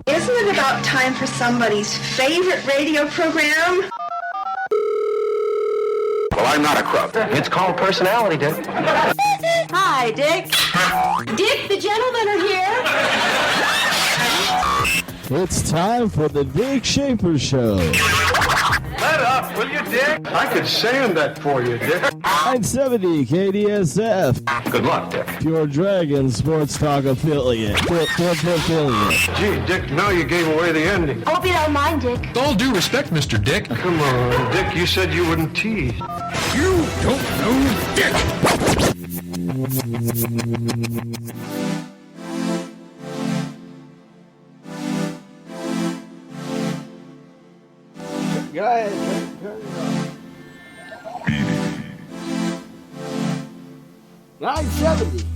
Isn't it about time for somebody's favorite radio program? Well, I'm not a crook. It's called personality, Dick. Hi, Dick. Dick, the gentlemen are here. It's time for the Dick Schaefer Show. Let up, will you, Dick? I could sand that for you, Dick. 970 KDSF. Good luck, Dick. Pure Dragon Sports Talk affiliate. Gee, Dick, now you gave away the ending. I hope you don't mind, Dick. With all due respect, Mr. Dick. Come on, Dick, you said you wouldn't tease. You don't know Dick. Go ahead, turn it on. 970.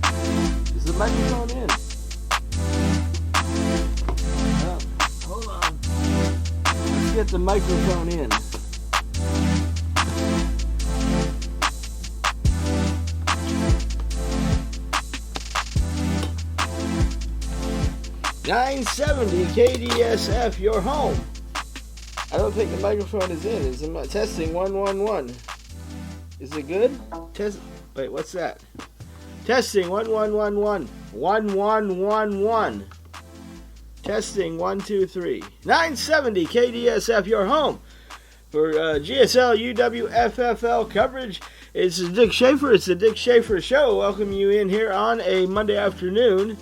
Is the microphone in? Oh, hold on. Let's get the microphone in. .970 KDSF, your home. I don't think the microphone is in. Is it testing 111? Is it good? Wait, what's that? Testing 1111. 1111. Testing 1 2 3. 970 KDSF, your home for GSL UWFFL coverage. It's Dick Schaefer. It's the Dick Schaefer Show. Welcome you in here on a Monday afternoon.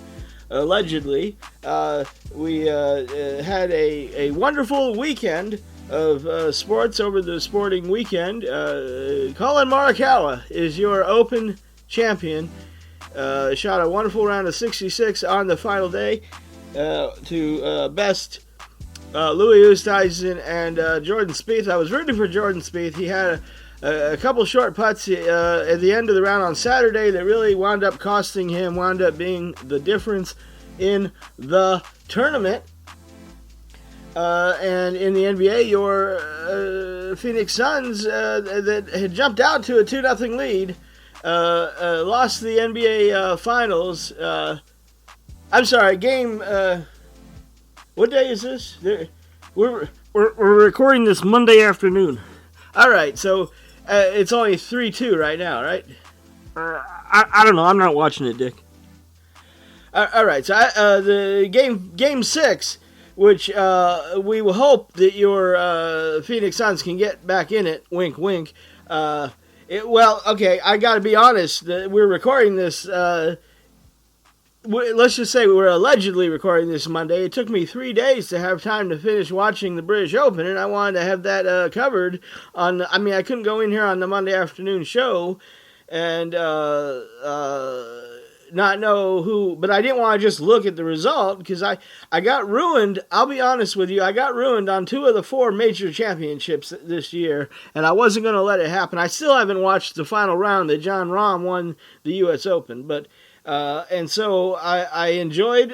Allegedly, we had a wonderful weekend of sports over the sporting weekend. Colin Morikawa is your Open champion. Shot a wonderful round of 66 on the final day to best Louis Oosthuizen and Jordan Spieth. I was rooting for Jordan Spieth. He had a couple short putts at the end of the round on Saturday that really wound up costing him, wound up being the difference in the tournament. And in the NBA, your Phoenix Suns that had jumped out to a 2-0 lead lost the NBA Finals. I'm sorry, game. What day is this? We're recording this Monday afternoon. All right, so it's only 3-2 right now, right? I don't know. I'm not watching it, Dick. All right, so the game 6, which we will hope that your Phoenix Suns can get back in it. Wink, wink. Well, okay, I got to be honest. We're recording this. Let's just say we're allegedly recording this Monday. It took me 3 days to have time to finish watching the British Open, and I wanted to have that covered on. I mean, I couldn't go in here on the Monday afternoon show and not know who, but I didn't want to just look at the result because I got ruined. I'll be honest with you, I got ruined on 2 of the 4 major championships this year, and I wasn't going to let it happen. I still haven't watched the final round that Jon Rahm won the U.S. Open, but and so I enjoyed.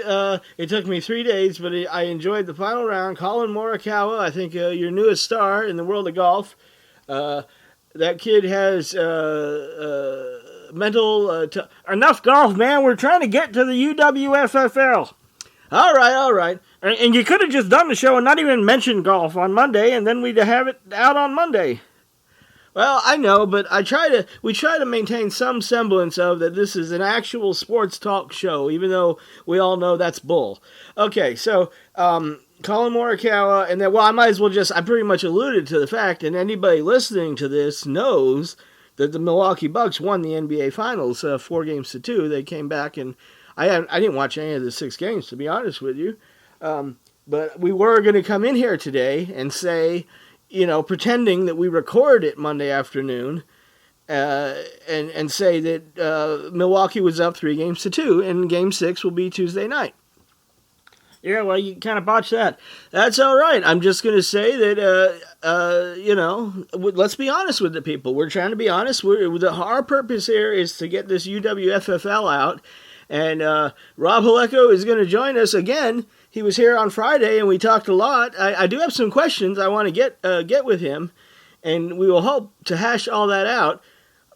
It took me 3 days, but I enjoyed the final round. Colin Morikawa, I think your newest star in the world of golf. That kid has mental enough golf, man. We're trying to get to the UWFFL. All right. And you could have just done the show and not even mentioned golf on Monday, and then we'd have it out on Monday. Well, I know, but we try to maintain some semblance of that this is an actual sports talk show, even though we all know that's bull. Okay, so Colin Morikawa, and then, well, I might as well I pretty much alluded to the fact, and anybody listening to this knows that the Milwaukee Bucks won the NBA Finals 4-2. They came back, and I didn't watch any of the 6 games, to be honest with you. But we were going to come in here today and say, pretending that we record it Monday afternoon, and say that Milwaukee was up 3-2, and Game 6 will be Tuesday night. Yeah, well, you kind of botched that. That's all right. I'm just going to say that, let's be honest with the people. We're trying to be honest. Our purpose here is to get this UWFFL out, and Rob Holecko is going to join us again. He was here on Friday, and we talked a lot. I do have some questions I want to get with him, and we will hope to hash all that out.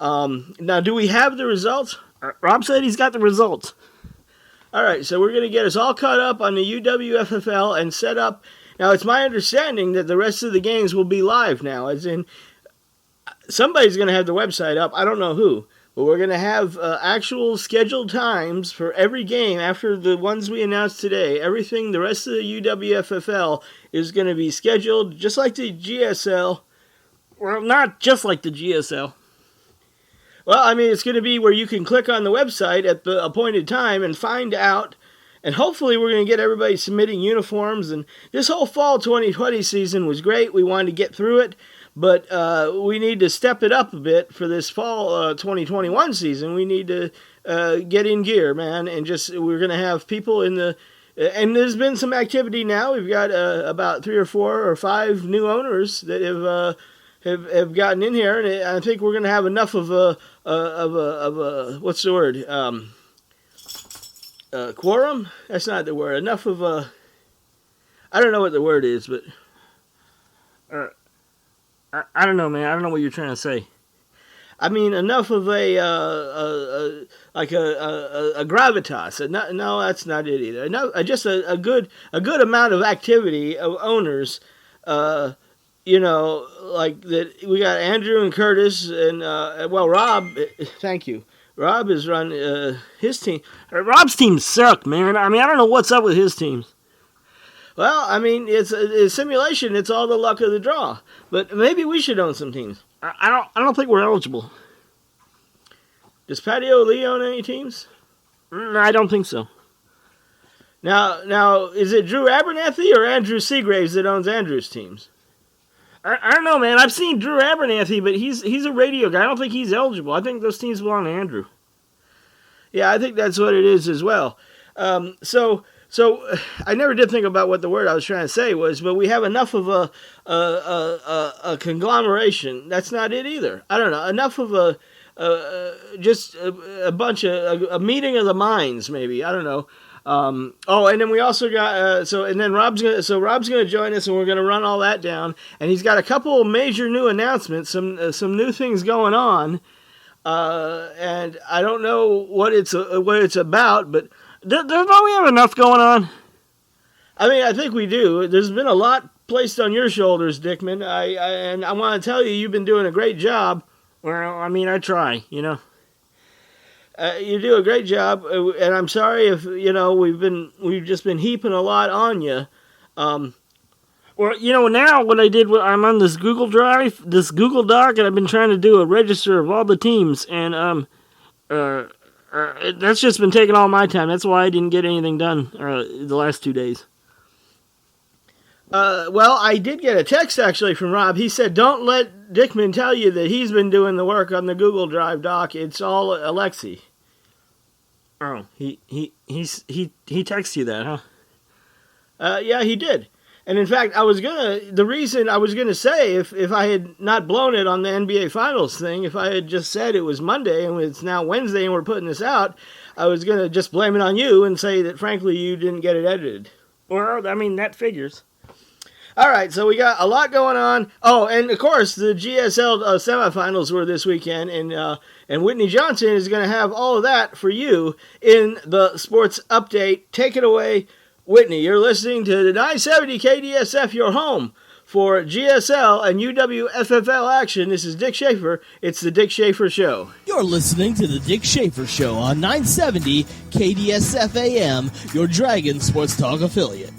Now, do we have the results? Rob said he's got the results. All right, so we're going to get us all caught up on the UWFFL and set up. Now, it's my understanding that the rest of the games will be live now, as in somebody's going to have the website up. I don't know who, but we're going to have actual scheduled times for every game after the ones we announced today. Everything, the rest of the UWFFL is going to be scheduled just like the GSL. Well, not just like the GSL. Well, I mean, it's going to be where you can click on the website at the appointed time and find out. And hopefully we're going to get everybody submitting uniforms. And this whole fall 2020 season was great. We wanted to get through it. But we need to step it up a bit for this fall 2021 season. We need to get in gear, man. And we're going to have people in the... And there's been some activity now. We've got about 3 or 4 or 5 new owners that have gotten in here, and I think we're going to have enough of a what's the word? Quorum? That's not the word. Enough of a... I don't know what the word is, but... I don't know, man. I don't know what you're trying to say. I mean, enough of a gravitas. No, that's not it either. Just a good amount of activity of owners. Like that. We got Andrew and Curtis and Rob. Thank you. Rob has run his team. Rob's teams suck, man. I mean, I don't know what's up with his teams. Well, I mean, it's a simulation. It's all the luck of the draw. But maybe we should own some teams. I don't think we're eligible. Does Patio Lee own any teams? I don't think so. Now, is it Drew Abernathy or Andrew Seagraves that owns Andrew's teams? I don't know, man. I've seen Drew Abernathy, but he's a radio guy. I don't think he's eligible. I think those teams belong to Andrew. Yeah, I think that's what it is as well. So I never did think about what the word I was trying to say was, but we have enough of a conglomeration. That's not it either. I don't know. Enough of just a bunch of a meeting of the minds, maybe. I don't know. And then we also got Rob's gonna join us, and we're gonna run all that down. And he's got a couple of major new announcements, some new things going on, and I don't know what it's about, but don't we have enough going on? I mean, I think we do. There's been a lot placed on your shoulders, Dickman. And I want to tell you, you've been doing a great job. Well, I mean, I try, you do a great job, and I'm sorry if we've just been heaping a lot on you. Now what I did, I'm on this Google Drive, this Google Doc, and I've been trying to do a register of all the teams, and that's just been taking all my time. That's why I didn't get anything done the last 2 days. I did get a text actually from Rob. He said, "Don't let Dickman tell you that he's been doing the work on the Google Drive doc. It's all Alexi." Oh, he texted you that, huh? Yeah, he did. And in fact, the reason I was gonna say if I had not blown it on the NBA Finals thing, if I had just said it was Monday and it's now Wednesday and we're putting this out, I was gonna just blame it on you and say that frankly you didn't get it edited. Well, I mean that figures. All right, so we got a lot going on. Oh, and of course, the GSL semifinals were this weekend, and Whitney Johnson is going to have all of that for you in the sports update. Take it away, Whitney. You're listening to the 970 KDSF, your home for GSL and UWFFL action. This is Dick Schaefer. It's the Dick Schaefer Show. You're listening to the Dick Schaefer Show on 970 KDSF AM, your Dragon Sports Talk affiliate.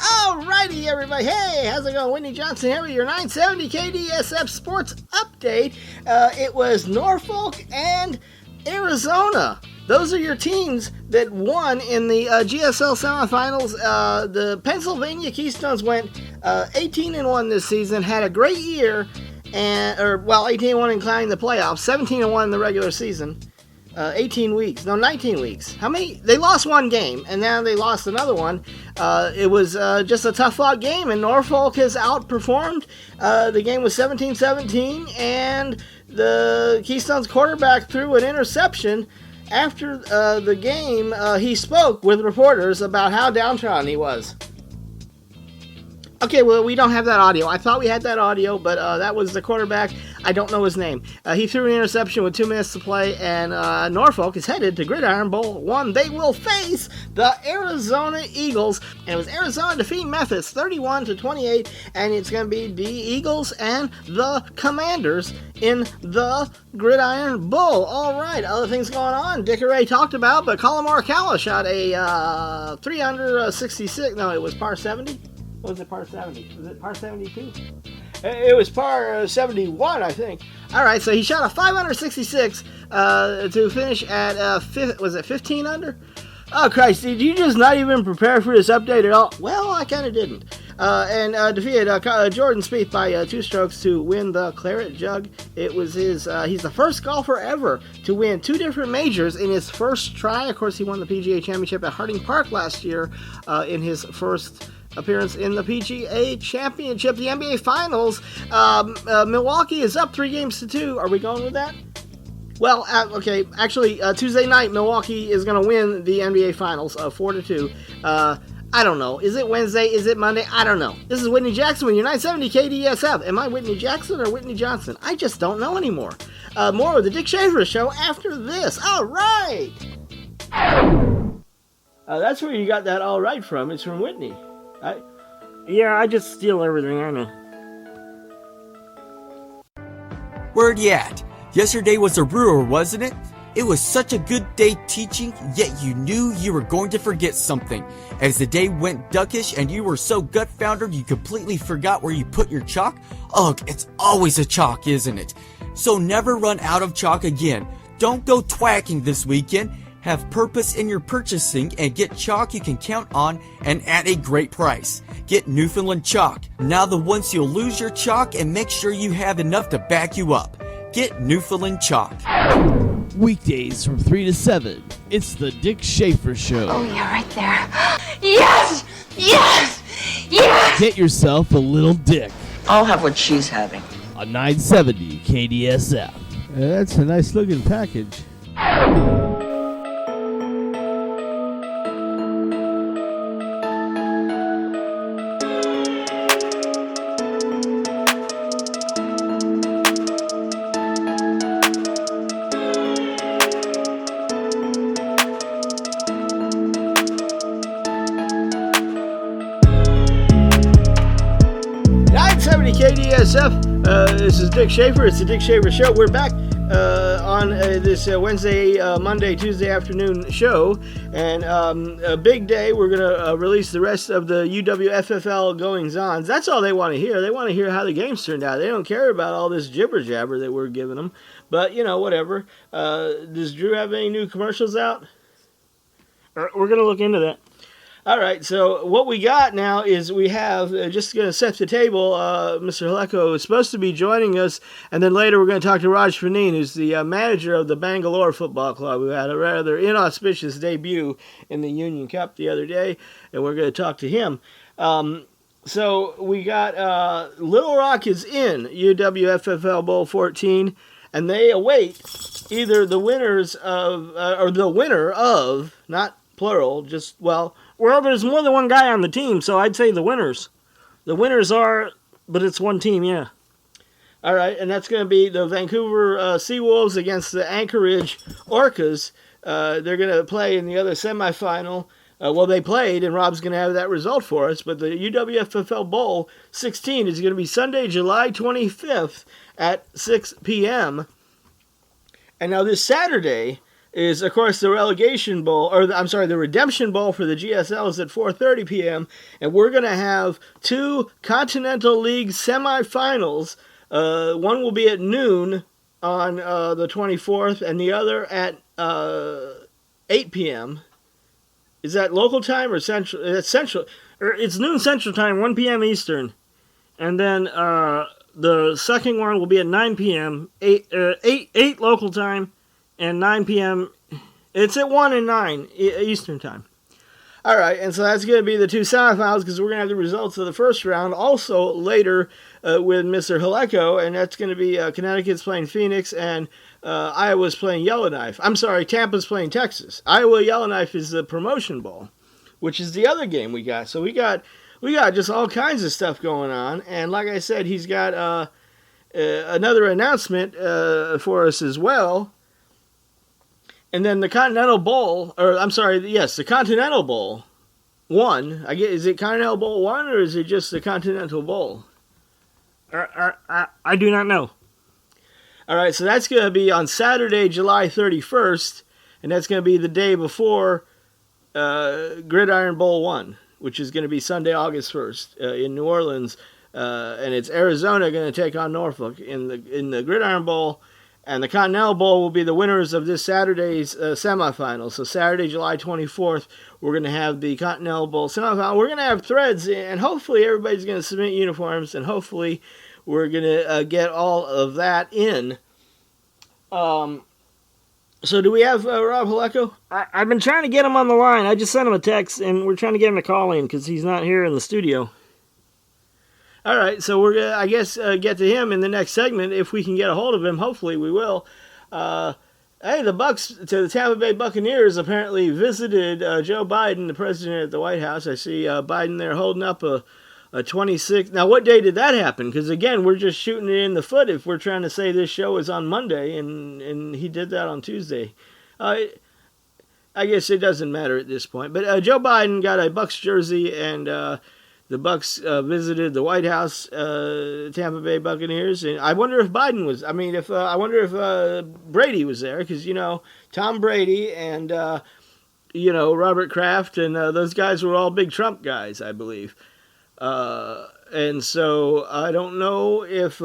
Alrighty, everybody. Hey, how's it going? Whitney Johnson here with your 970 KDSF Sports Update. It was Norfolk and Arizona. Those are your teams that won in the GSL semifinals. The Pennsylvania Keystones went 18-1 this season, had a great year, 18-1 including the playoffs, 17-1 in the regular season. 19 weeks. How many? They lost one game, and now they lost another one. It was just a tough-fought game, and Norfolk has outperformed. The game was 17-17, and the Keystones quarterback threw an interception, after the game, he spoke with reporters about how downtrodden he was. Okay, well, we don't have that audio. I thought we had that audio, but that was the quarterback. I don't know his name. He threw an interception with 2 minutes to play, and Norfolk is headed to Gridiron Bowl 1. They will face the Arizona Eagles, and it was Arizona defeating Memphis 31-28, and it's going to be the Eagles and the Commanders in the Gridiron Bowl. All right, other things going on. Dick already talked about, but Colin Morikawa shot a 366. No, it was par 70. What was it, par 70? Was it par 72? It was par 71, I think. All right, so he shot a 566 to finish at, was it 15 under? Oh, Christ, did you just not even prepare for this update at all? Well, I kind of didn't. And defeated Jordan Spieth by 2 strokes to win the Claret Jug. It was he's the first golfer ever to win 2 different majors in his first try. Of course, he won the PGA Championship at Harding Park last year in his first appearance in the PGA Championship. The NBA Finals, Milwaukee is up 3-2. Are we going with that? Well, okay, actually, Tuesday night, Milwaukee is going to win the NBA Finals 4-2. I don't know. Is it Wednesday? Is it Monday? I don't know. This is Whitney Jackson with your 970 KDSF. Am I Whitney Jackson or Whitney Johnson? I just don't know anymore. More of the Dick Schaefer Show after this. All right! That's where you got that all right from. It's from Whitney. I just steal everything, I know. Word yet? Yesterday was a brewer, wasn't it? It was such a good day teaching, yet you knew you were going to forget something. As the day went duckish and you were so gut-foundered you completely forgot where you put your chalk? Ugh, it's always a chalk, isn't it? So never run out of chalk again. Don't go twacking this weekend. Have purpose in your purchasing and get chalk you can count on and at a great price. Get Newfoundland chalk. Now the ones you'll lose your chalk and make sure you have enough to back you up. Get Newfoundland chalk. Weekdays from 3 to 7. It's the Dick Schaefer Show. Oh, yeah, right there. Yes! Yes! Yes! Get yourself a little dick. I'll have what she's having. On 970 KDSF. That's a nice looking package. 970 KDSF. This is Dick Schaefer. It's the Dick Schaefer Show. We're back on this Wednesday, Monday, Tuesday afternoon show. And a big day. We're going to release the rest of the UWFFL goings-ons. That's all they want to hear. They want to hear how the games turned out. They don't care about all this jibber-jabber that we're giving them. But, you know, whatever. Does Drew have any new commercials out? We're going to look into that. All right, so what we got now is we have, just going to set the table, Mr. Holecko is supposed to be joining us, and then later we're going to talk to Raj Fahneen, who's the manager of the Bangalore Football Club, who had a rather inauspicious debut in the Union Cup the other day, and we're going to talk to him. So we got Little Rock is in UWFFL Bowl 14, and they await either the winners of, or the winner of, not plural, just, well, there's more than one guy on the team, so I'd say the winners. The winners are, but it's one team, yeah. All right, and that's going to be the Vancouver Seawolves against the Anchorage Orcas. They're going to play in the other semifinal. Well, they played, and Rob's going to have that result for us, but the UWFFL Bowl 16 is going to be Sunday, July 25th at 6 p.m. And now this Saturday is, of course, the Relegation Bowl, or the Redemption Bowl for the GSLs at 4:30 p.m., and we're going to have 2 Continental League semifinals. One will be at noon on the 24th, and the other at 8 p.m. Is that local time or central? It's central. It's noon Central Time, 1 p.m. Eastern, and then the second one will be at 9 p.m. 8 local time. And 9 p.m., it's at 1 and 9 Eastern Time. All right, and so that's going to be the two semifinals because we're going to have the results of the first round also later with Mr. Holecko, and that's going to be Connecticut's playing Phoenix and Iowa's playing Yellowknife. I'm sorry, Tampa's playing Texas. Iowa Yellowknife is the promotion bowl, which is the other game we got. So we got just all kinds of stuff going on, and like I said, he's got another announcement for us as well. And then the Continental Bowl, the Continental Bowl 1. Is it Continental Bowl 1 or is it just the Continental Bowl? I do not know. All right, so that's going to be on Saturday, July 31st, and that's going to be the day before Gridiron Bowl 1, which is going to be Sunday, August 1st in New Orleans, and it's Arizona going to take on Norfolk in the Gridiron Bowl. And the Continental Bowl will be the winners of this Saturday's semifinal. So Saturday, July 24th, we're going to have the Continental Bowl semifinal. We're going to have threads, and hopefully everybody's going to submit uniforms, and hopefully we're going to get all of that in. So do we have Rob Holecko? I've been trying to get him on the line. I just sent him a text, and we're trying to get him to call in because he's not here in the studio. All right, so we're going to, I guess, get to him in the next segment if we can get a hold of him. Hopefully we will. Hey, the Tampa Bay Buccaneers apparently visited Joe Biden, the president, at the White House. I see Biden there holding up a 26. Now, what day did that happen? Because, again, we're just shooting it in the foot if we're trying to say this show is on Monday, and he did that on Tuesday. I guess it doesn't matter at this point. But Joe Biden got a Bucs jersey, and the Bucs visited the White House, Tampa Bay Buccaneers, and I wonder if Biden was. I mean, I wonder if Brady was there, because Tom Brady and Robert Kraft and those guys were all big Trump guys, I believe, and so I don't know if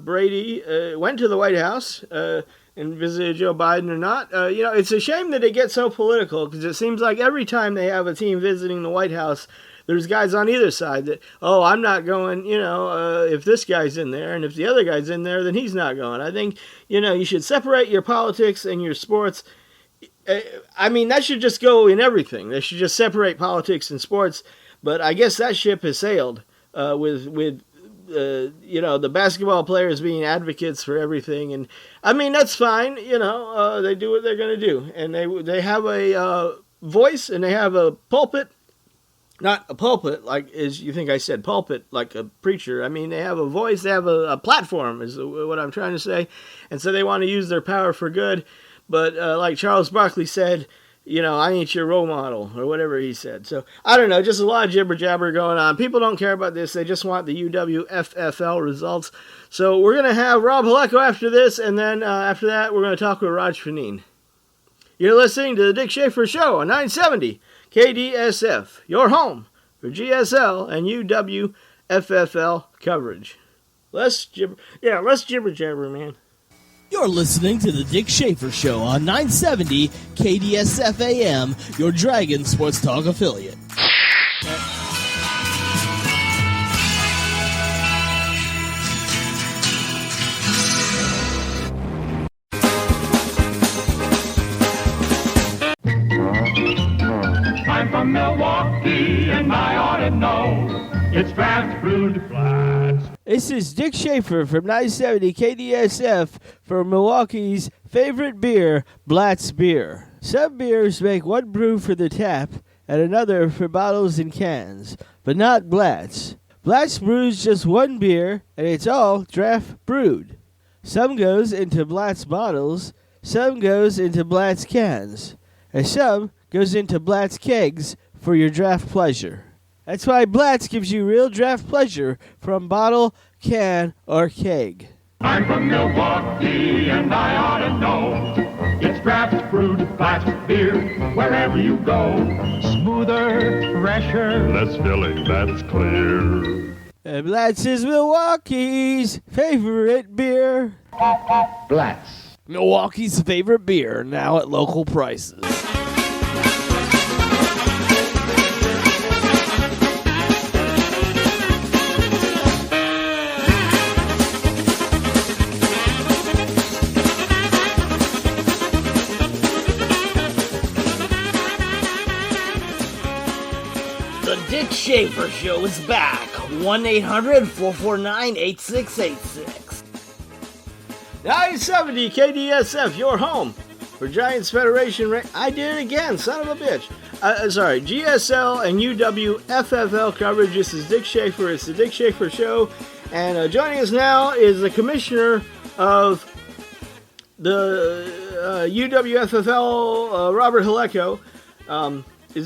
Brady went to the White House and visited Joe Biden or not. It's a shame that they get so political, because it seems like every time they have a team visiting the White House, there's guys on either side that, I'm not going, if this guy's in there, and if the other guy's in there, then he's not going. I think, you should separate your politics and your sports. I mean, that should just go in everything. They should just separate politics and sports. But I guess that ship has sailed with the basketball players being advocates for everything. And, I mean, that's fine. They do what they're going to do. And they have a voice, and they have a pulpit. Not a pulpit, like as you think I said, pulpit, like a preacher. I mean, they have a voice, they have a platform, is what I'm trying to say. And so they want to use their power for good. But like Charles Barkley said, I ain't your role model, or whatever he said. So, I don't know, just a lot of jibber-jabber going on. People don't care about this. They just want the UWFFL results. So we're going to have Rob Holecko after this, and then after that, we're going to talk with Raj Fahneen. You're listening to The Dick Schaefer Show on 970 KDSF, your home for GSL and UWFFL coverage. Less jibber-jabber, man. You're listening to The Dick Schaefer Show on 970 KDSF AM, your Dragon Sports Talk affiliate. I'm from Milwaukee, and I ought to know. It's draft brewed flats. This is Dick Schaefer from 970 KDSF for Milwaukee's favorite beer, Blatt's Beer. Some beers make one brew for the tap and another for bottles and cans, but not Blatt's. Blatt's brews just one beer, and it's all draft brewed. Some goes into Blatt's bottles, some goes into Blatt's cans, and some goes into Blatt's kegs for your draft pleasure. That's why Blatt's gives you real draft pleasure from bottle, can, or keg. I'm from Milwaukee, and I ought to know. It's draft brewed Blatt's beer wherever you go. Smoother, fresher, less filling, that's clear. And Blatt's is Milwaukee's favorite beer. Blatt's. Milwaukee's favorite beer, now at local prices. Schaefer Show is back. 1-800-449-8686. 970 KDSF, your home for Giants Federation. I did it again, son of a bitch. Sorry, GSL and UWFFL coverage. This is Dick Schaefer. It's the Dick Schaefer Show. And joining us now is the commissioner of the UWFFL, Robert Holecko.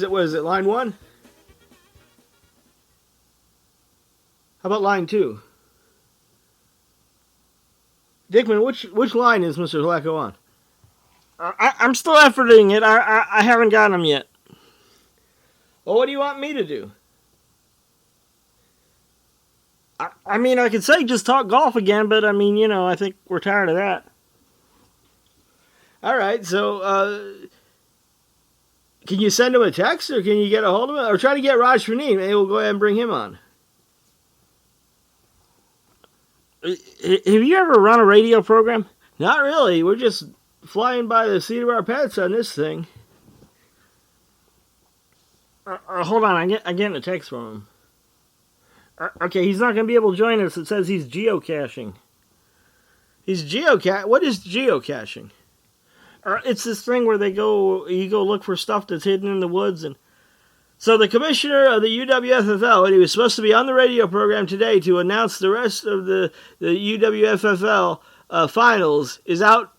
Was it line 1? How about line 2? Dickman, which line is Mr. Holecko on? I'm still efforting it. I haven't got him yet. Well, what do you want me to do? I mean, I could say just talk golf again, but I mean, I think we're tired of that. All right, so can you send him a text, or can you get a hold of him, or try to get Raj Fahneen? Maybe we'll go ahead and bring him on. Have you ever run a radio program? Not really. We're just flying by the seat of our pants on this thing. Hold on, I'm getting a text from him. Okay, he's not going to be able to join us. It says he's geocaching. What is geocaching? It's this thing where you go look for stuff that's hidden in the woods. And so the commissioner of the UWFFL, and he was supposed to be on the radio program today to announce the rest of the UWFFL finals, is out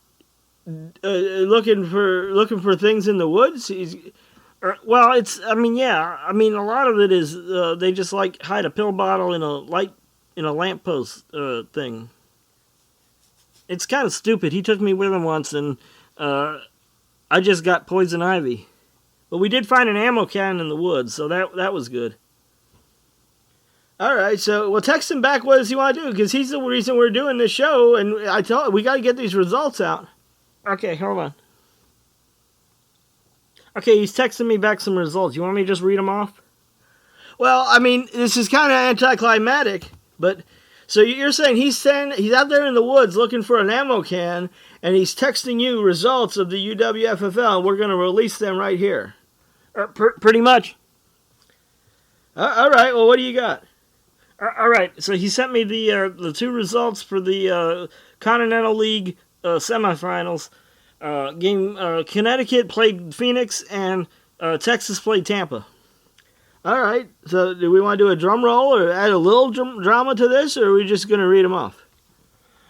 looking for things in the woods. A lot of it is they just hide a pill bottle in a lamppost thing. It's kind of stupid. He took me with him once, and I just got poison ivy. But we did find an ammo can in the woods, so that was good. All right, so we'll text him back. What does he want to do? Because he's the reason we're doing this show, and we got to get these results out. Okay, hold on. Okay, he's texting me back some results. You want me to just read them off? Well, I mean, this is kind of anticlimactic, but so you're saying he's out there in the woods looking for an ammo can, and he's texting you results of the UWFFL, and we're going to release them right here. Pretty much. All right, well, what do you got? All right, so he sent me the two results for the Continental League semifinals. Game Connecticut played Phoenix, and Texas played Tampa. All right, so do we want to do a drum roll or add a little drama to this, or are we just going to read them off?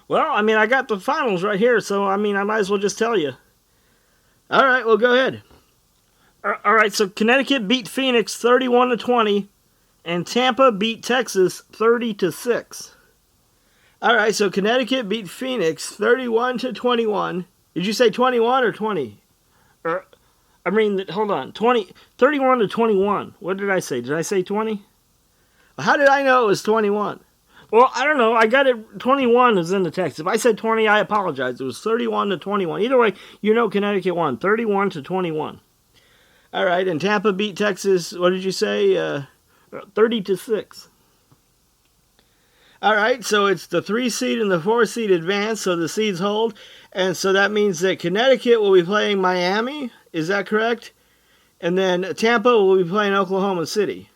Well, I mean, I got the finals right here, so I mean, I might as well just tell you. All right, well, go ahead. All right, so Connecticut beat Phoenix 31-20, and Tampa beat Texas 30-6. All right, so Connecticut beat Phoenix 31-21. Did you say 21 or 20? Hold on. 31-21. What did I say? Did I say 20? How did I know it was 21? Well, I don't know. I got it. 21 is in the text. If I said 20, I apologize. It was 31-21. Either way, Connecticut won 31-21. All right, and Tampa beat Texas. What did you say? 30-6. All right, so it's the 3 seed and the 4 seed advance, so the seeds hold. And so that means that Connecticut will be playing Miami. Is that correct? And then Tampa will be playing Oklahoma City.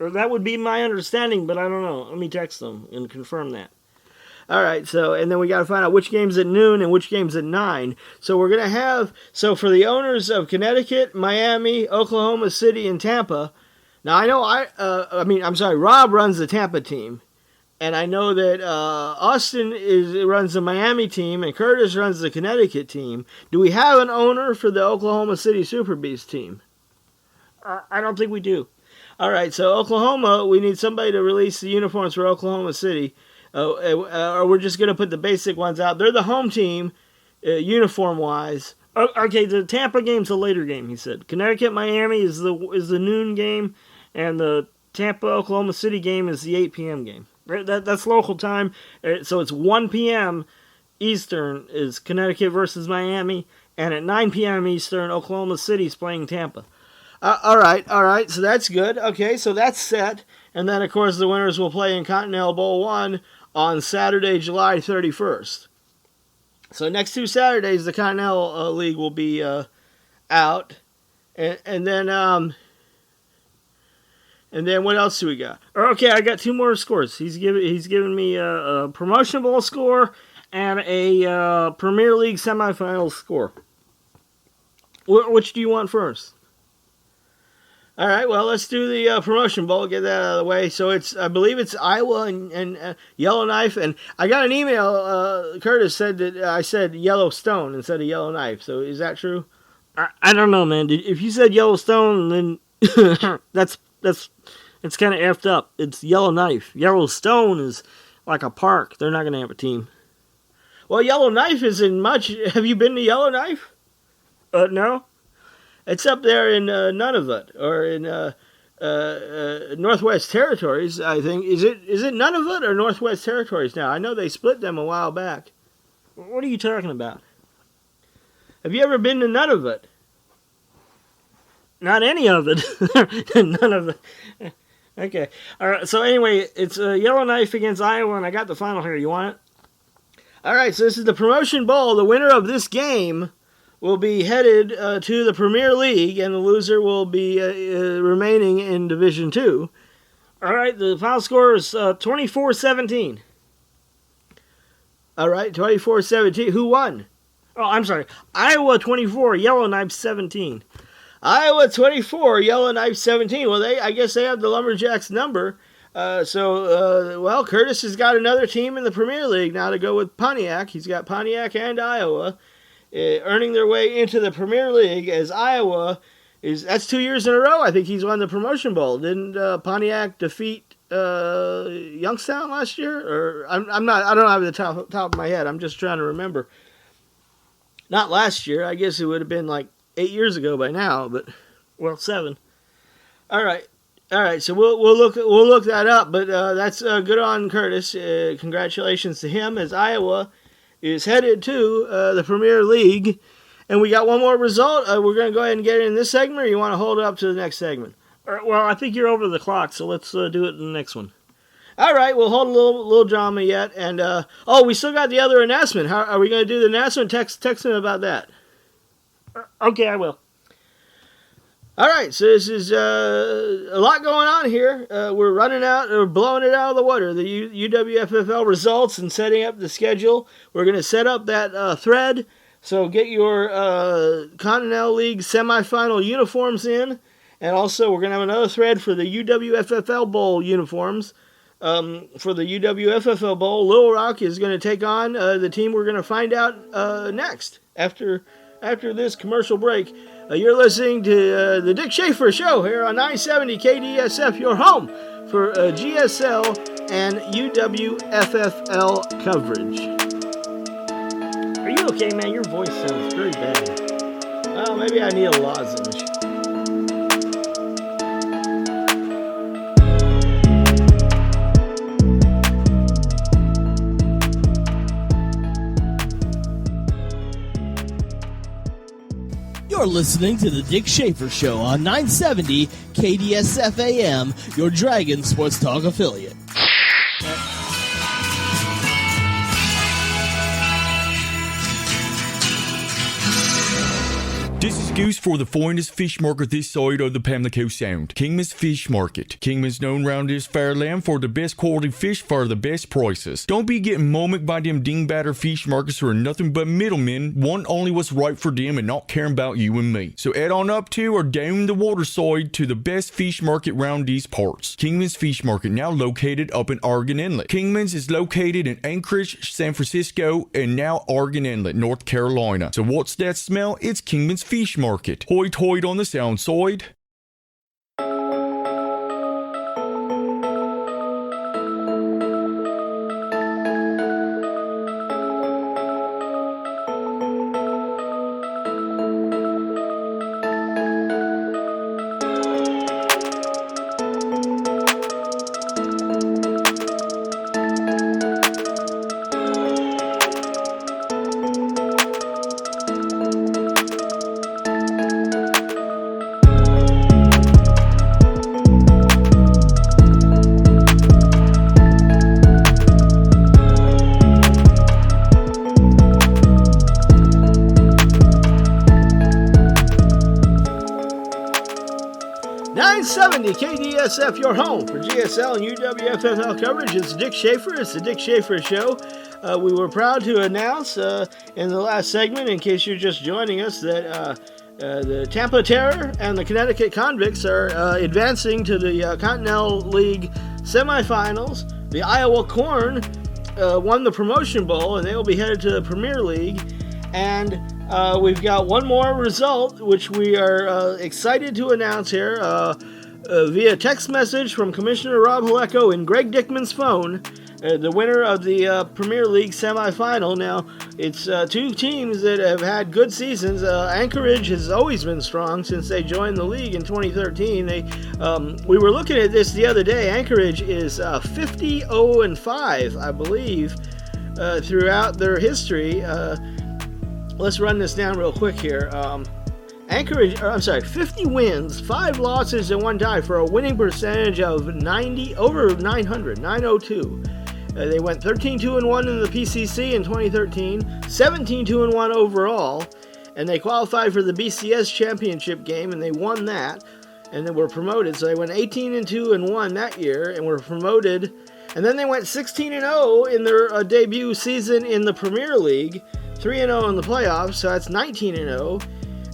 Or that would be my understanding, but I don't know. Let me text them and confirm that. All right, so, and then we got to find out which game's at noon and which game's at 9. So we're going to have, so for the owners of Connecticut, Miami, Oklahoma City, and Tampa. Now, I know Rob runs the Tampa team. And I know that Austin runs the Miami team and Curtis runs the Connecticut team. Do we have an owner for the Oklahoma City Super Beast team? I don't think we do. All right, so Oklahoma, we need somebody to release the uniforms for Oklahoma City. Or we're just going to put the basic ones out. They're the home team, uniform-wise. Okay, the Tampa game's a later game, he said. Connecticut-Miami is the noon game, and the Tampa-Oklahoma City game is the 8 p.m. game. That's local time, so it's 1 p.m. Eastern is Connecticut versus Miami, and at 9 p.m. Eastern, Oklahoma City's playing Tampa. All right, so that's good. Okay, so that's set, and then, of course, the winners will play in Continental Bowl 1 on Saturday, July 31st. So next 2 Saturdays, the Continental League will be out, and then And then what else do we got? Okay, I got 2 more scores. He's given me a promotion bowl score and a Premier League semifinal score. Which do you want first? All right, well, let's do the promotion bowl. Get that out of the way. So I believe it's Iowa and Yellowknife. And I got an email. Curtis said that I said Yellowstone instead of Yellowknife. So is that true? I don't know, man. If you said Yellowstone, then it's kind of effed up. It's Yellowknife. Yellowstone is like a park. They're not going to have a team. Well, Yellowknife isn't much. Have you been to Yellowknife? No. It's up there in Nunavut or in Northwest Territories, I think. Is it Nunavut or Northwest Territories now? I know they split them a while back. What are you talking about? Have you ever been to Nunavut? Not any of it. None of it. Okay. All right. So anyway, it's Yellowknife against Iowa, and I got the final here. You want it? All right. So this is the Promotion Bowl. The winner of this game will be headed to the Premier League, and the loser will be remaining in Division 2. All right, the final score is 24-17. All right, 24-17. Who won? Oh, I'm sorry. Iowa 24, Yellowknife 17. Iowa 24, Yellowknife 17. Well, I guess they have the Lumberjacks number. Well, Curtis has got another team in the Premier League now to go with Pontiac. He's got Pontiac and Iowa. Earning their way into the Premier League as Iowa that's 2 years in a row. I think he's won the Promotion Bowl. Didn't Pontiac defeat Youngstown last year? Or I don't have the top of my head. I'm just trying to remember. Not last year. I guess it would have been like 8 years ago by now, but 7. All right. So we'll look that up. But that's good on Curtis. Congratulations to him as Iowa is headed to the Premier League. And we got one more result. We're going to go ahead and get it in this segment, or you want to hold it up to the next segment? Well, I think you're over the clock, so let's do it in the next one. All right, we'll hold a little drama yet. And, we still got the other announcement. How are we going to do the announcement? Text him about that. Okay, I will. All right, so this is a lot going on here. We're blowing it out of the water. The UWFFL results and setting up the schedule. We're going to set up that thread. So get your Continental League semifinal uniforms in. And also we're going to have another thread for the UWFFL Bowl uniforms. For the UWFFL Bowl, Little Rock is going to take on the team we're going to find out next after this commercial break. You're listening to the Dick Schaefer Show here on 970 KDSF, your home for GSL and UWFFL coverage. Are you okay, man? Your voice sounds very bad. Well, maybe I need a lozenge. You're listening to the Dick Schaefer Show on 970 KDSF AM, your Dragon Sports Talk affiliate. This is Goose for the finest fish market this side of the Pamlico Sound. Kingman's Fish Market. Kingman's known round this fair land for the best quality fish for the best prices. Don't be getting mummicked by them dingbatter fish markets who are nothing but middlemen, want only what's right for them and not caring about you and me. So head on up to or down the waterside to the best fish market round these parts. Kingman's Fish Market, now located up in Argon Inlet. Kingman's is located in Anchorage, San Francisco, and now Argon Inlet, North Carolina. So what's that smell? It's Kingman's Fish Market. Hoit hoit on the sound side. 970 KDSF, your home for GSL and UWFFL coverage. It's Dick Schaefer. It's the Dick Schaefer Show. We were proud to announce in the last segment, in case you're just joining us, that the Tampa Terror and the Connecticut Convicts are advancing to the Continental League semifinals. The Iowa Corn won the Promotion Bowl, and they will be headed to the Premier League. And we've got one more result, which we are excited to announce here via text message from Commissioner Rob Holecko in Greg Dickman's phone. The winner of the Premier League semifinal. Now, it's two teams that have had good seasons. Anchorage has always been strong since they joined the league in 2013. We were looking at this the other day. Anchorage is 50-0-5, I believe, throughout their history. Let's run this down real quick here. 50 wins, 5 losses, and 1 tie for a winning percentage of over 902. They went 13-2-1 in the PCC in 2013, 17-2-1 overall, and they qualified for the BCS championship game, and they won that, and they were promoted. So they went 18-2-1 that year, and were promoted. And then they went 16-0 in their debut season in the Premier League, 3-0 in the playoffs, so that's 19-0.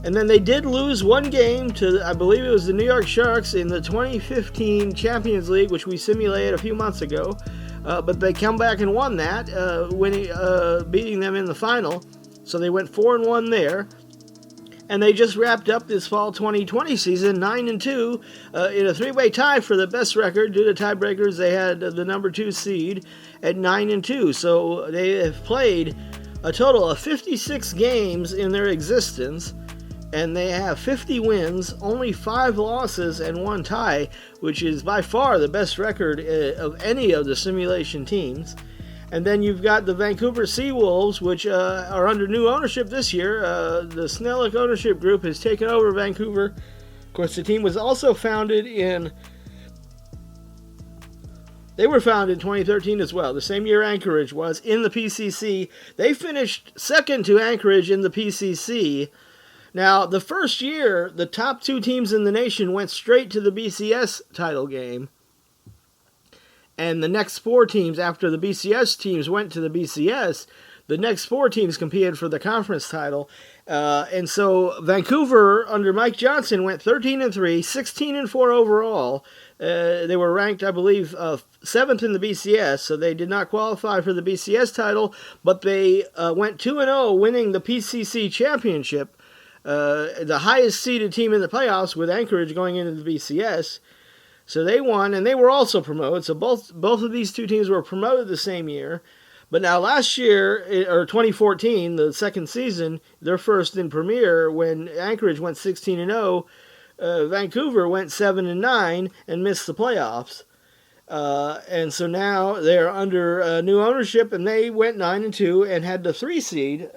And then they did lose one game to, I believe it was the New York Sharks in the 2015 Champions League, which we simulated a few months ago. But they come back and won that, beating them in the final. So they went 4-1 there. And they just wrapped up this fall 2020 season 9-2 in a three-way tie for the best record. Due to tiebreakers, they had the number 2 seed at 9-2. So they have played a total of 56 games in their existence. And they have 50 wins, only 5 losses, and 1 tie, which is by far the best record of any of the simulation teams. And then you've got the Vancouver Seawolves, which are under new ownership this year. The Snellick ownership group has taken over Vancouver. Of course, the team was also founded in 2013 as well, the same year Anchorage was, in the PCC. They finished second to Anchorage in the PCC. Now, the first year, the top 2 teams in the nation went straight to the BCS title game. And the next 4 teams, after the BCS teams went to the BCS, the next 4 teams competed for the conference title. And so Vancouver, under Mike Johnson, went 13-3, 16-4 overall. They were ranked, I believe, 7th in the BCS, so they did not qualify for the BCS title, but they went 2-0, winning the PCC championship. The highest seeded team in the playoffs, with Anchorage going into the BCS. So they won, and they were also promoted. So both of these 2 teams were promoted the same year. But now last year, or 2014, the second season, their first in Premier, when Anchorage went 16-0, Vancouver went 7-9 and missed the playoffs. And so now they're under new ownership, and they went 9-2 and had the 3 seed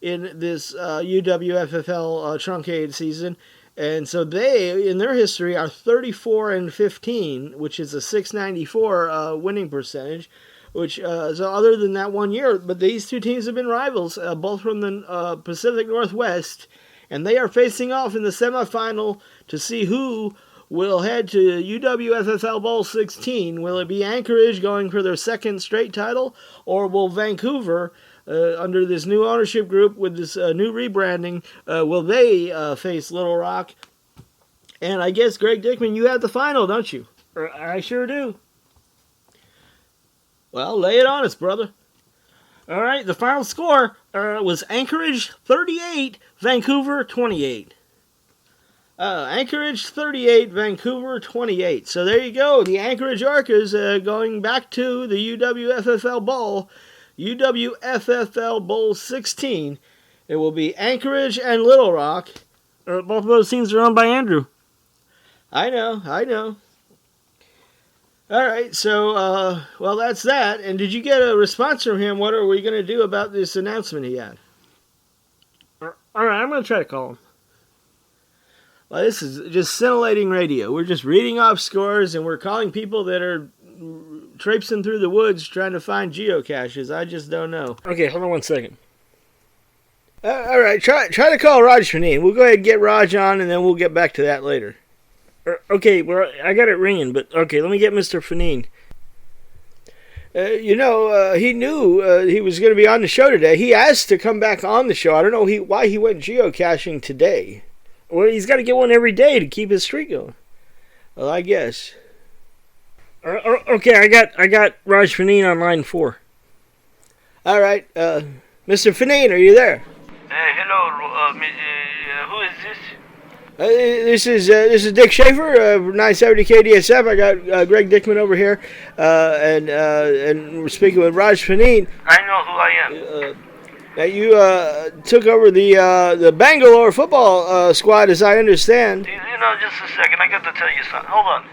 in this UWFFL truncated season. And so they, in their history, are 34-15, which is a .694 winning percentage. Which so other than that one year, but these 2 teams have been rivals, both from the Pacific Northwest, and they are facing off in the semifinal to see who will head to UWFFL Bowl 16. Will it be Anchorage going for their second straight title, or will Vancouver, under this new ownership group with this new rebranding, will they face Little Rock? And I guess, Greg Dickman, you have the final, don't you? I sure do. Well, lay it on us, brother. All right, the final score was Anchorage 38, Vancouver 28. Anchorage 38, Vancouver 28. So there you go. The Anchorage Orcas going back to the UWFFL Bowl. UWFFL Bowl 16. It will be Anchorage and Little Rock. Both of those teams are owned by Andrew. I know. All right, so, well, that's that. And did you get a response from him? What are we going to do about this announcement he had? All right, I'm going to try to call him. Well, this is just scintillating radio. We're just reading off scores, and we're calling people that are traipsing through the woods trying to find geocaches. I just don't know. Okay, hold on 1 second. All right, try to call Raj Fahneen. We'll go ahead and get Raj on, and then we'll get back to that later. Okay, well, I got it ringing, but okay, let me get Mr. Fahneen. He knew he was going to be on the show today. He asked to come back on the show. I don't know why he went geocaching today. Well, he's got to get one every day to keep his streak going. Well, I guess. Okay, I got Raj Fahneen on line 4. All right, Mr. Fahneen, are you there? Hello, who is this? This is Dick Schaefer, 970 KDSF. I got Greg Dickman over here, and we're speaking with Raj Fahneen. I know who I am. Now you took over the Bangalore football squad, as I understand. Just a second. I got to tell you something. Hold on.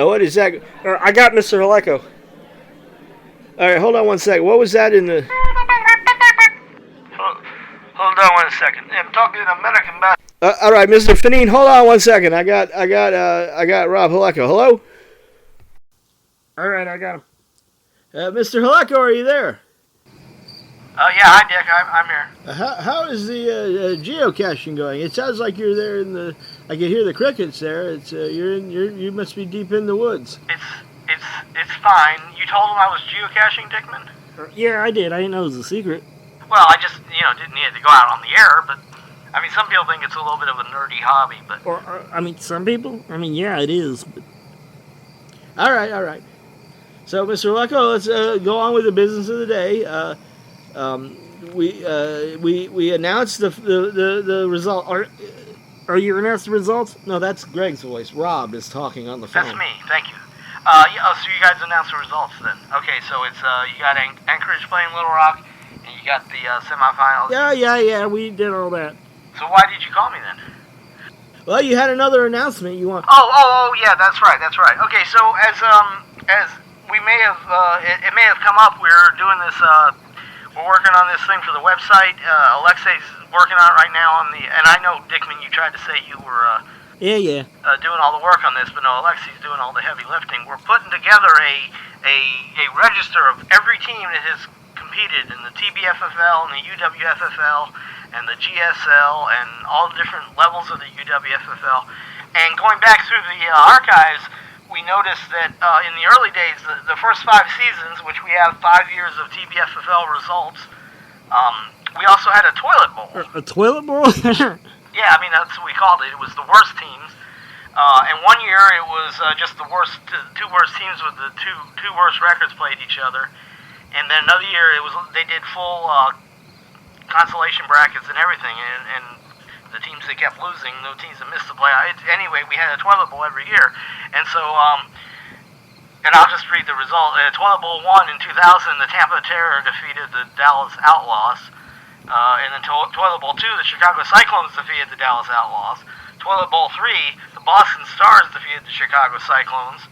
What is that? I got Mr. Holecko. All right, hold on one second. What was that in the? Hold on 1 second. I'm talking in American basketball. All right, Mr. Fahneen, hold on 1 second. I got Rob Holecko. Hello. All right, I got him. Mr. Holecko, are you there? Yeah, hi Dick. I'm here. How is the geocaching going? It sounds like you're there in the. I can hear the crickets there. It's you must be deep in the woods. It's fine. You told him I was geocaching, Dickman? Yeah, I did. I didn't know it was a secret. Well, I just didn't need it to go out on the air, but I mean, some people think it's a little bit of a nerdy hobby, but. Some people. Yeah, it is. But... All right. So, Mr. Holecko, let's go on with the business of the day. We announced the result. Are you announced the results? No, that's Greg's voice. Rob is talking on the phone. That's me. Thank you. So you guys announced the results then. Okay, so it's you got Anchorage playing Little Rock, and you got the semifinals. Yeah. We did all that. So why did you call me then? Well, you had another announcement you want. Oh, yeah, that's right. Okay, so as we may have, it may have come up. We're doing this. We're working on this thing for the website. Alexei's working on it right now and I know, Dickman, you tried to say you were Yeah. Doing all the work on this, but no, Alexei's doing all the heavy lifting. We're putting together a register of every team that has competed in the TBFFL and the UWFFL and the GSL and all the different levels of the UWFFL. And going back through the archives, we noticed that in the early days, the first 5 seasons, which we have 5 years of TBFFL results, we also had a toilet bowl. A toilet bowl? Yeah, I mean, that's what we called it. It was the worst teams. And one year it was just the two worst teams with the two worst records played each other. And then another year they did full consolation brackets and everything. And the teams that kept losing, the teams that missed the playoff. Anyway, we had a toilet bowl every year. And so, and I'll just read the result. Toilet Bowl 1 in 2000, the Tampa Terror defeated the Dallas Outlaws. And then Toilet Bowl 2, the Chicago Cyclones defeated the Dallas Outlaws. Toilet Bowl 3, the Boston Stars defeated the Chicago Cyclones.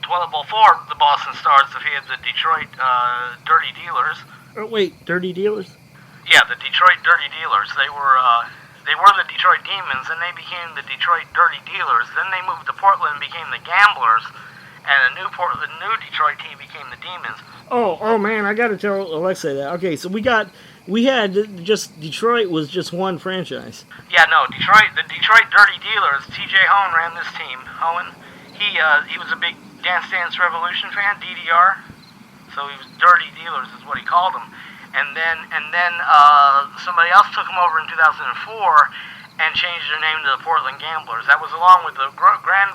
Toilet Bowl 4, the Boston Stars defeated the Detroit Dirty Dealers. Oh, wait, Dirty Dealers? Yeah, the Detroit Dirty Dealers. They were the Detroit Demons, and they became the Detroit Dirty Dealers. Then they moved to Portland and became the Gamblers, and the new Detroit team became the Demons. Oh man, I got to tell Alexei that. Okay, so we had just Detroit was just one franchise. Yeah, no, the Detroit Dirty Dealers. T.J. Hohen ran this team. Hohen, he was a big Dance Dance Revolution fan, DDR. So he was Dirty Dealers is what he called them. And then somebody else took them over in 2004 and changed their name to the Portland Gamblers. That was along with the Grand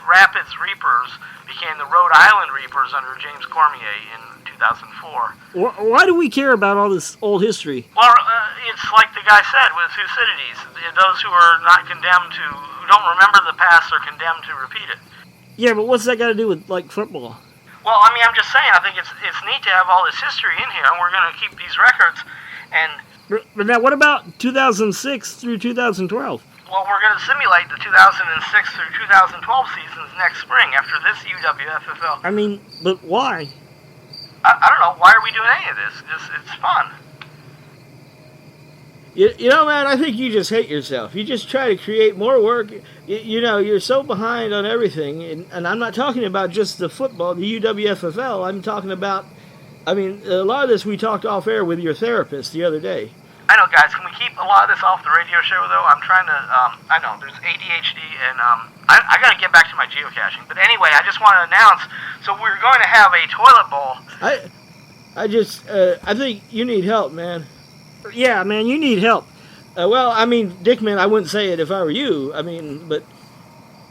Rapids Reapers became the Rhode Island Reapers under James Cormier in 2004. Why do we care about all this old history? Well, it's like the guy said with Thucydides. Those who are not condemned to, who don't remember the past are condemned to repeat it. Yeah, but what's that got to do with, like, football? Well, I mean, I'm just saying, I think it's neat to have all this history in here, and we're going to keep these records. And but now, what about 2006 through 2012? Well, we're going to simulate the 2006 through 2012 seasons next spring after this UWFFL. I mean, but why? I don't know. Why are we doing any of this? It's fun. You know, man, I think you just hate yourself. You just try to create more work. You know, you're so behind on everything. And I'm not talking about just the football, the UWFFL. I'm talking about, I mean, a lot of this we talked off air with your therapist the other day. I know, guys. Can we keep a lot of this off the radio show, though? I'm trying to. I know there's ADHD, and I got to get back to my geocaching. But anyway, I just want to announce. So we're going to have a toilet bowl. I think you need help, man. Yeah, man, you need help. Well, I mean, Dickman, I wouldn't say it if I were you. I mean, but.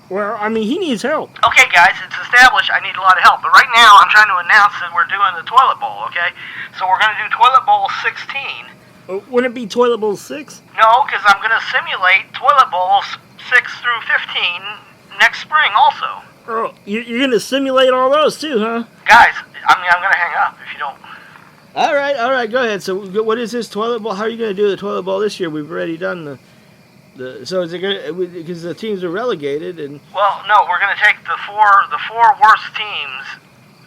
Well, I mean, he needs help. Okay, guys, it's established I need a lot of help. But right now, I'm trying to announce that we're doing the toilet bowl, okay? So we're going to do toilet bowl 16. Wouldn't it be toilet bowl 6? No, because I'm going to simulate toilet bowls 6 through 15 next spring also. Oh, you're going to simulate all those too, huh? Guys, I'm going to hang up if you don't. All right, go ahead. So what is this toilet bowl? How are you going to do the toilet bowl this year? We've already done the so is it going to, because the teams are relegated and... Well, no, we're going to take the four worst teams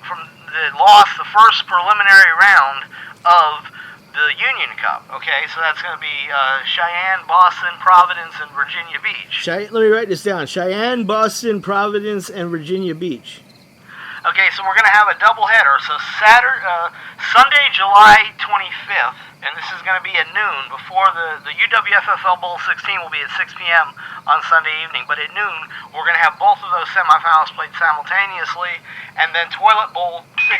from that lost the first preliminary round of the Union Cup, okay? So that's going to be Cheyenne, Boston, Providence, and Virginia Beach. Let me write this down. Cheyenne, Boston, Providence, and Virginia Beach. Okay, so we're going to have a doubleheader. So Sunday, July 25th, and this is going to be at noon before the UWFFL Bowl 16 will be at 6 p.m. on Sunday evening. But at noon, we're going to have both of those semifinals played simultaneously, and then Toilet Bowl 6.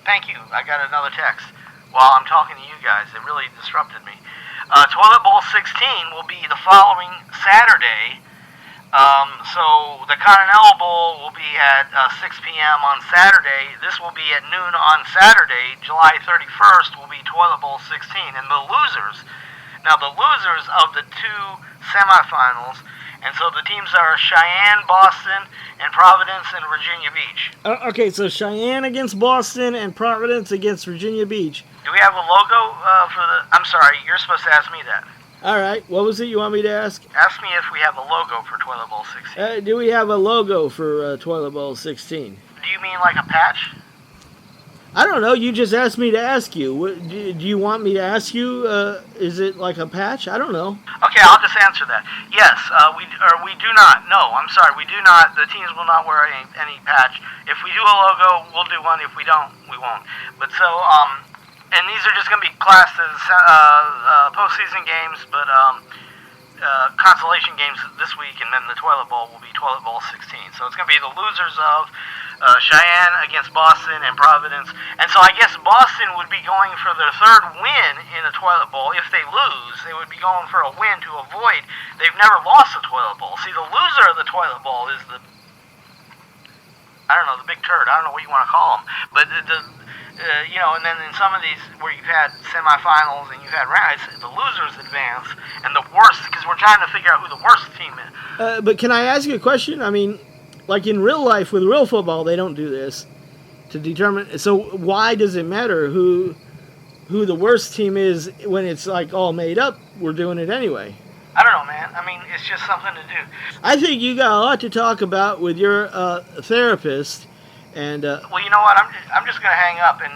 Thank you. I got another text while I'm talking to you guys. It really disrupted me. Toilet Bowl 16 will be the following Saturday. So the Continental Bowl will be at 6 p.m. on Saturday. This will be at noon on Saturday. July 31st will be Toilet Bowl 16. And the losers of the two semifinals, and so the teams are Cheyenne, Boston, and Providence and Virginia Beach. Okay, so Cheyenne against Boston and Providence against Virginia Beach. Do we have a logo for the... I'm sorry, you're supposed to ask me that. All right, what was it you want me to ask? Ask me if we have a logo for Toilet Bowl 16. Do we have a logo for Toilet Bowl 16? Do you mean like a patch? I don't know. You just asked me to ask you. Do you want me to ask you? Is it like a patch? I don't know. Okay, I'll just answer that. Yes, we do not. No, I'm sorry, we do not. The teams will not wear any patch. If we do a logo, we'll do one. If we don't, we won't. But so, and these are just going to be classed as postseason games, but consolation games this week, and then the Toilet Bowl will be Toilet Bowl 16. So it's going to be the losers of Cheyenne against Boston and Providence. And so I guess Boston would be going for their third win in the Toilet Bowl. If they lose, they would be going for a win to avoid. They've never lost the Toilet Bowl. See, the loser of the Toilet Bowl is the, I don't know, the big turd. I don't know what you want to call them. But and then in some of these where you've had semifinals and you've had rounds, the losers advance, and the worst, because we're trying to figure out who the worst team is. But can I ask you a question? I mean, like in real life with real football, they don't do this to determine. So why does it matter who the worst team is when it's like all made up? We're doing it anyway. I don't know, man. I mean, it's just something to do. I think you got a lot to talk about with your therapist. And well, you know what? I'm just gonna hang up, and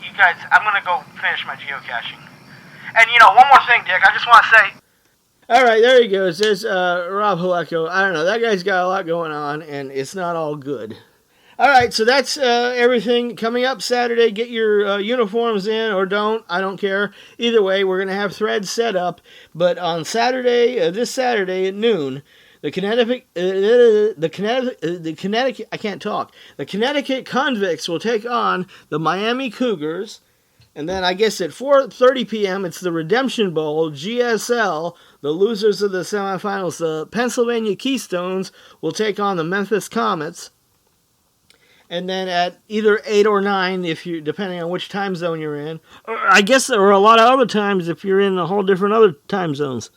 you guys, I'm gonna go finish my geocaching. And one more thing, Dick. I just want to say. All right, there he goes. There's Rob Holecko. I don't know. That guy's got a lot going on, and it's not all good. All right, so that's everything coming up Saturday. Get your uniforms in or don't. I don't care. Either way, we're gonna have threads set up. But on Saturday, this Saturday at noon. The Connecticut Convicts will take on the Miami Cougars, and then I guess at 4:30 p.m. it's the Redemption Bowl, GSL, the losers of the semifinals. The Pennsylvania Keystones will take on the Memphis Comets, and then at either 8 or 9, depending on which time zone you're in. I guess there are a lot of other times if you're in a whole different other time zones.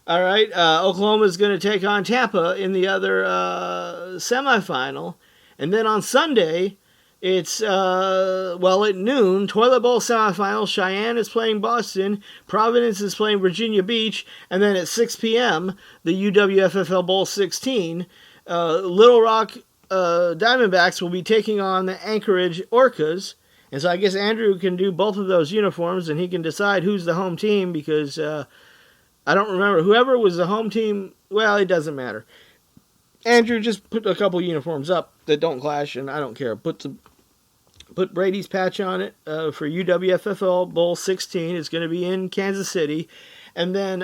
All right, Oklahoma's going to take on Tampa in the other semifinal. And then on Sunday, it's, at noon, Toilet Bowl semifinal. Cheyenne is playing Boston. Providence is playing Virginia Beach. And then at 6 p.m., the UWFFL Bowl 16. Little Rock Diamondbacks will be taking on the Anchorage Orcas. And so I guess Andrew can do both of those uniforms, and he can decide who's the home team because... I don't remember. Whoever was the home team, well, it doesn't matter. Andrew, just put a couple uniforms up that don't clash, and I don't care. Put put Brady's patch on it for UWFFL Bowl 16. It's going to be in Kansas City. And then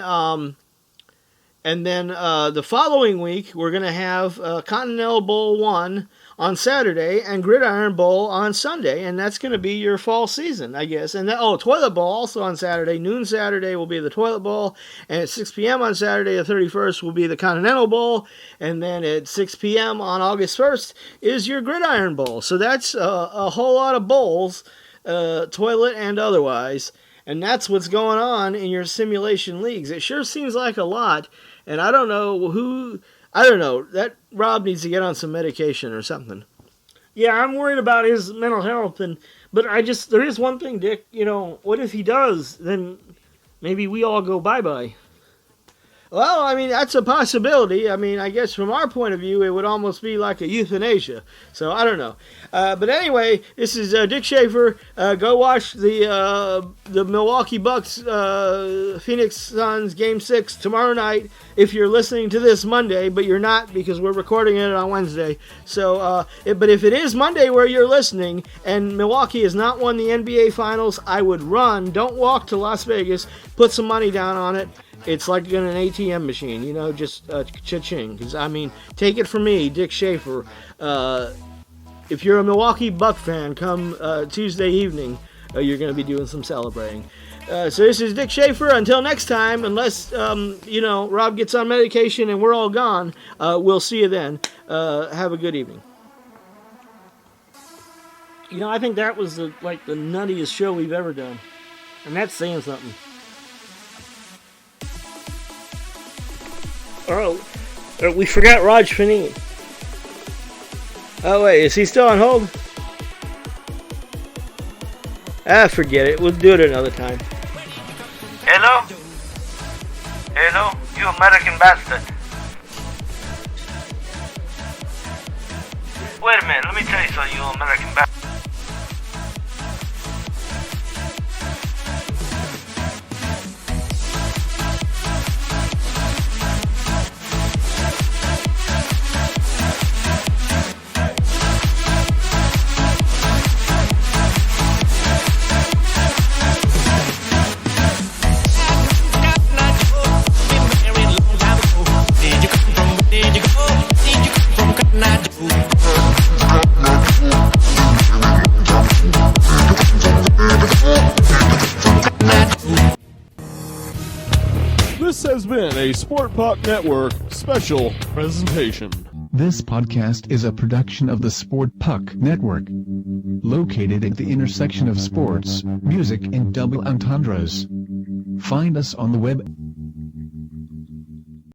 the following week, we're going to have Continental Bowl 1 on Saturday and Gridiron Bowl on Sunday. And that's going to be your fall season, I guess. And Toilet Bowl also on Saturday. Noon Saturday will be the Toilet Bowl. And at 6 p.m. on Saturday the 31st will be the Continental Bowl. And then at 6 p.m. on August 1st is your Gridiron Bowl. So that's a whole lot of bowls, toilet and otherwise. And that's what's going on in your simulation leagues. It sure seems like a lot. And I don't know that Rob needs to get on some medication or something. Yeah, I'm worried about his mental health, but there is one thing, Dick. What if he does? Then maybe we all go bye-bye. Well, I mean, that's a possibility. I mean, I guess from our point of view, it would almost be like a euthanasia. So, I don't know. But anyway, this is Dick Schaefer. Go watch the Milwaukee Bucks Phoenix Suns Game 6 tomorrow night if you're listening to this Monday, but you're not because we're recording it on Wednesday. So, but if it is Monday where you're listening and Milwaukee has not won the NBA Finals, I would run. Don't walk to Las Vegas. Put some money down on it. It's like an ATM machine, just cha-ching. Because, I mean, take it from me, Dick Schaefer. If you're a Milwaukee Buck fan, come Tuesday evening, you're going to be doing some celebrating. So this is Dick Schaefer. Until next time, unless, Rob gets on medication and we're all gone, we'll see you then. Have a good evening. I think that was the nuttiest show we've ever done. And that's saying something. Oh, we forgot Raj Fahneen. Oh, wait, is he still on hold? Forget it. We'll do it another time. Hello? Hello? You American bastard. Wait a minute, let me tell you something, you American bastard. This has been a Sport Puck Network special presentation. This podcast is a production of the Sport Puck Network, located at the intersection of sports, music, and double entendres. Find us on the web